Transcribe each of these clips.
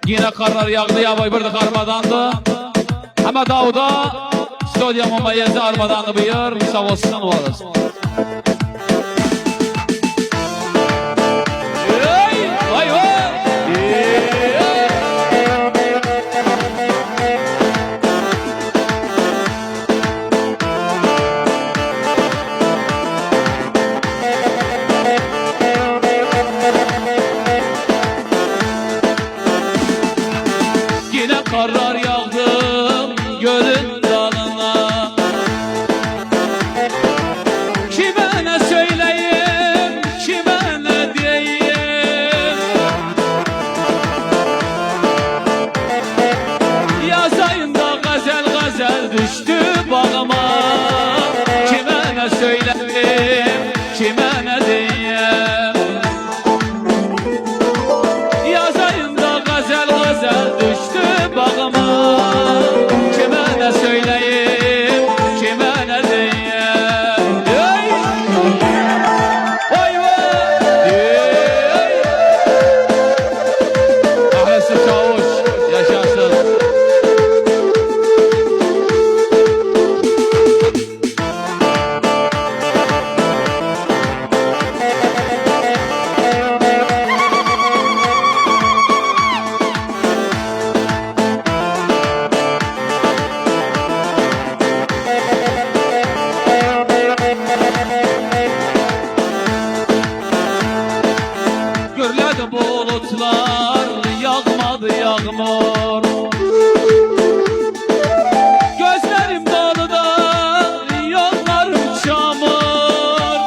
Yine karlar yağdı ya boy bir de karmadandı. Ama Davud'a stüdyo mumayezi armadandı buyur. Sağ olsun olasın. Karlar yağdım gölün dalına. Kime ne söyleyeyim, kime ne diyeyim? Yaz ayında gazel gazel düştü bağıma. Kime ne söyleyeyim, kime ne diyeyim? Yaz ayında gazel gazel düştü bağıma. Kime ne söyleyeyim, kime ne diyeyim? Vay vay! Ahlesi çavuş yaşasın. Gürledi bulutlar, yağmadı yağmur. Gözlerim doluda, yollarım çamur.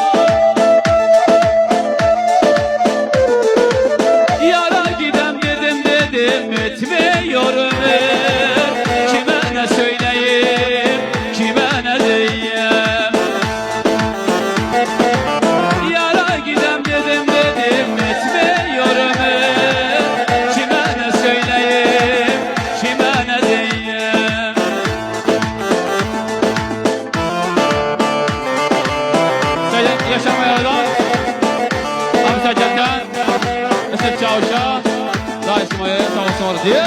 Yara gidem dedim etmiyor ömür. Kime ne söyleyeyim, kime ne diyeyim? Yara gidem dedim etmiyor ömür. Kime ne söyleyeyim, kime ne diyeyim? Sen yaşamaya lan Abi Saccat'tan Esef Çavuş'a Daha İsmail'e sağ olsun orada diye.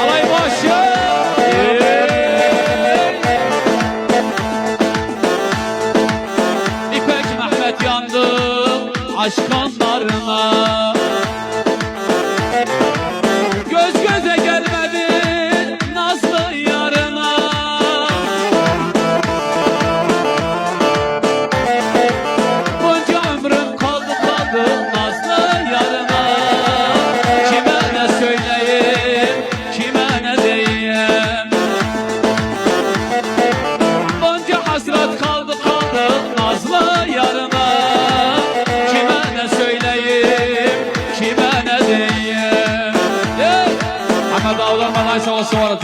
Alay başı İpek Mehmet yandım aşk anlarına. Göz göze gelmedin nazlı yarına. Bunca ömrüm kaldı nazlı yarına. Kime ne söyleyeyim, kime ne diyeyim? Bunca hasret kaldı nazlı yarına. Kime ne söyleyeyim, kime ne diyeyim? Ahmet Ağlar bana sağ olsun var.